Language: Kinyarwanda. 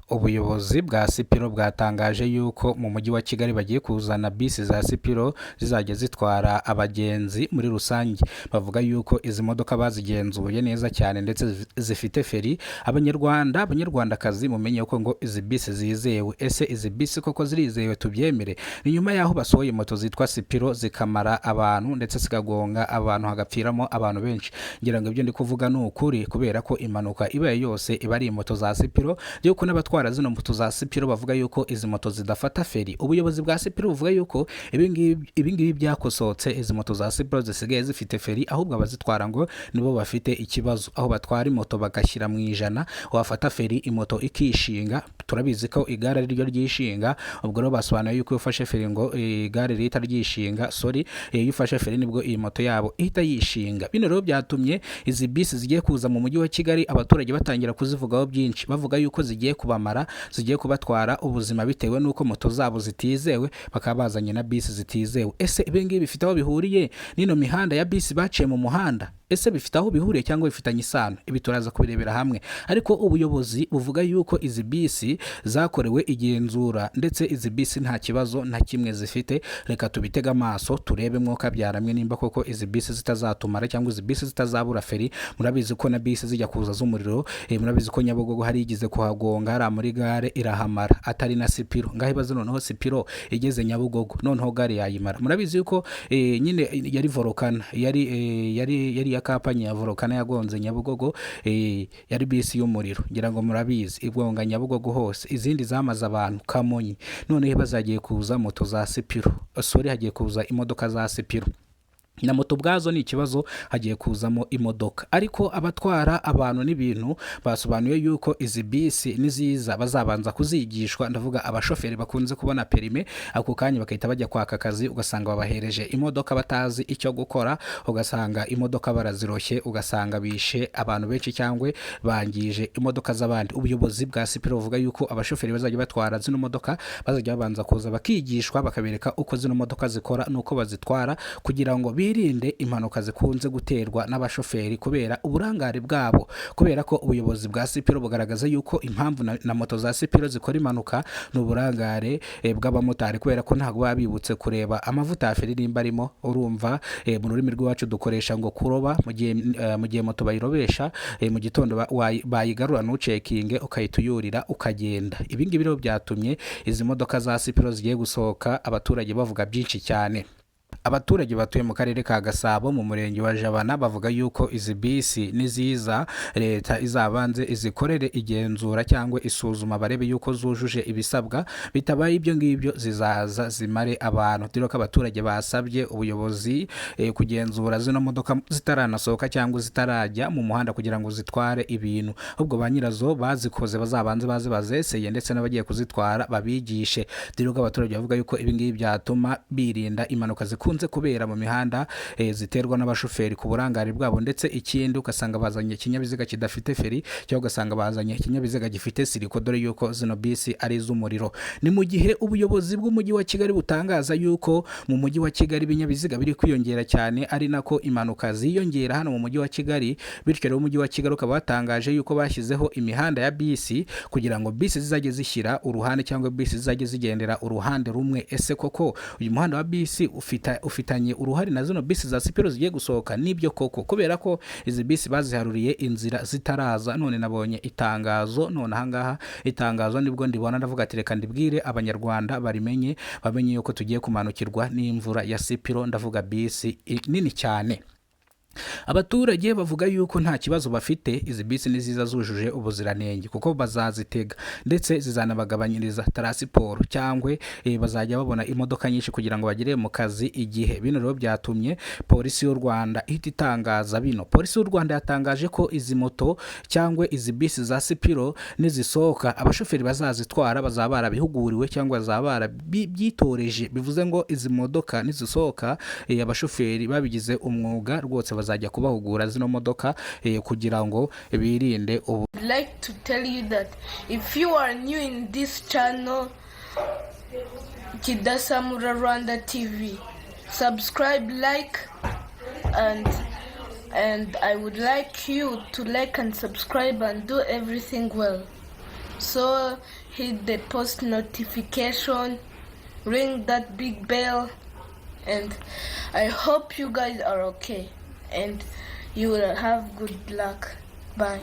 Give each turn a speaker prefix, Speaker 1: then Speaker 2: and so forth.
Speaker 1: Ubuyobozi bwa Sipiro bwatangaje yuko mu mujyi wa Kigali bagiye kuzana bisi za Sipiro zizajya zitwara abagenzi muri rusange. Bavuga yuko izi modoka bazigenzuye neza cyane ndetse zifite feri. Abanyarwandakazi mumenye ko ngo izi bisi zizewe. Ese izi bisi koko zirizewe tubyemere? Ni nyuma yaho basohoye moto zitwa Sipiro zikamara abantu ndetse zikagonga abantu hagapfiramo abantu benshi. Ngira ngo ibyo ndi kuvuga ni ukuri kubera ko impanuka ibaye yose iba ari moto za Sipiro. Yuko n'abatwara zino moto za Sipiro bavuga yuko izi moto zidafata feri. Ubuyobozi bwa Sipiro buvuga yuko ibingibi byakosotse, izi moto za Sipiro zisigaye zifite feri, ahubwo abazitwara ngo nibo bafite ikibazo. Aho batwara moto bagashyira mu ijana, wafata feri imoto ikishinga. Turabizi ko igare ryo ryishinga, ubwo rero basobanuye yuko ufashe feri ngo igare rita ryishinga, iyo ufashe feri nibwo iyi moto yabo ihita yishinga. Bino rero byatumye izi bisi zigiye kuza mu mujyi wa Kigali abaturage batangira kuzivugaho byinshi, bavuga yuko zigiye kubamara, zigiye kubatwara ubuzima bitewe nuko moto zabo zitizewe, bakaba bazanye na bisi zitizewe. Ese ibingibi bifite aho bihuriye nino mihanda ya bisi baciye mu muhanda? Ese bifite aho bihuriye cyangwa bifitanye isano? Ibi turaza kubirebera hamwe. Ariko ubuyobozi buvuga yuko izi bisi zakorewe igenzura ndetse izi bisi nta kibazo na kimwe zifite. Reka tubitega amaso turebe mwuka byaramwe nimba koko izi bisi zitazatumara cyangwa izi bisi zitazabura feri. Murabizi ko na bisi zijya kuza z'umuriro, murabizi ko Nyabugogo hari igize kuhagonga, hari muri gare irahamara, atari na Sipiro. Ngaho ibaze noneho Sipiro igeze Nyabugogo noneho gare yayimara. Murabizi yuko nyine yari Volcano, yari ya kampani ya Volcano yagonze Nyabugogo, yari bisi y'umuriro. Ngira ngo murabizi igonga Nyabugogo hose, izindi zamaze abantu Kamonyi. None bazagiye kuza moto za Sipiro, hagiye kuza imodoka za Sipiro. Na moto bwazo ni ikibazo, hagiye kuzamo imodoka. Ariko abatwara abantu n'ibintu basobanuye yuko izi bisi niziza bazabanza kuzigishwa. Ndavuga abashoferi bakunze kubona perime, ako kanya bakahita bajya kwaka akazi, ugasanga babahereje imodoka batazi icyo gukora, ugasanga imodoka baraziroshye, ugasanga bishe abantu benshi cyangwa bangije imodoka z'abandi. Ubuyobozi bwa Sipiro buvuga yuko abashoferi bazajya batwara zino modoka bazajya babanza kuza bakigishwa, bakabereka uko zino modoka zikora nuko bazitwara, kugira ngo birinde impanuka zikunze guterwa n'abashoferi kubera uburangare bwabo. Kubera ko ubuyobozi bwa Sipiro bugaragaza yuko impamvu na moto za Sipiro zikora impanuka n'uburangare bw'abamotari, kubera ko ntabwo babibutse kureba amavuta ya feri nimba arimo. Urumva mu rurimi rw'iwacu dukoresha ngo kuroba, mu gihe moto bayirobesha mu gitondo bayigarura n'ucekinge ukahita uyurira ukagenda. Ibi ngibi rero byatumye izi modoka za Sipiro zigiye gusohoka abaturage bavuga byinshi cyane. Abaturage batuye mu karere ka Gasabo mu murenge wa Jabana bavuga yuko izi bisi niziza leta izabanze izikorere igenzura cyangwa isuzuma barebe yuko zujuje ibisabwa, bitabaye ibyo ngibyo zizaza zimare abantu. Dore ko abaturage basabye ubuyobozi kugenzura zino modoka zitaranasohoka cyangwa zitarajya mu muhanda kugira ngo zitware ibintu, ahubwo ba nyirazo bazikoze bazabanze bazeseye ndetse n'abagiye kuzitwara babigishe. Dore ko abaturage bavuga yuko ibi ngibi byatuma birinda impanuka zikunze kubera mu mihanda ziterwa n'abashoferi ku burangare bwabo. Ndetse ikindi ugasanga bazanye ikinyabiziga kidafite feri cyangwa ugasanga bazanye ikinyabiziga gifite siriko, dore yuko zino bisi ari iz'umuriro. Ni mu gihe ubuyobozi bw'umujyi wa Kigali butangaza yuko mu mujyi wa Kigali ibinyabiziga biri kwiyongera cyane, ari nako impanuka ziyongera hano mu mujyi wa Kigali. Bityo rero umujyi wa Kigali ukaba watangaje yuko bashyizeho imihanda ya bisi kugira ngo bisi zizajye zishyira uruhande cyangwa bisi zizajye zigendera uruhande rumwe. Ese koko uyu muhanda wa bisi ufitanye uruhare na zino bisi za Sipiro zigiye gusohoka? Nibyo koko, kubera ko izi bisi baziharuriye inzira zitaraza. None nabonye itangazo, none ahangaha itangazo nibwo ndibona, ndavuga ati reka ndibwire abanyarwanda bamenye yuko tugiye kumanukirwa n'imvura ya Sipiro. Ndavuga bisi nini cyane. Abaturage bavuga yuko nta kibazo bafite, izi bisi niziza zujuje ubuziranenge kuko bazazitega ndetse zizanabagabanyiriza transport cyangwa bazajya babona imodoka nyinshi kugira ngo bagere mu kazi igihe. Bino rero byatumye polisi y'u Rwanda ihita itangaza bino. Polisi y'u Rwanda yatangaje ko izi moto cyangwa izi bisi za Sipiro nizisohoka abashoferi bazazitwara bazaba barabihuguriwe cyangwa bazaba barabyitoreje. Bivuze ngo izi modoka nizisohoka abashoferi babigize umwuga rwose bazajya kubahugura zino modoka kugira ngo birinde ubu.
Speaker 2: Like to tell you that if you are new in this channel, Kidasamura Rwanda TV, subscribe, like, and I would like you to like and subscribe and do everything well. So hit the post notification, ring that big bell, and I hope you guys are okay and you will have good luck. Bye.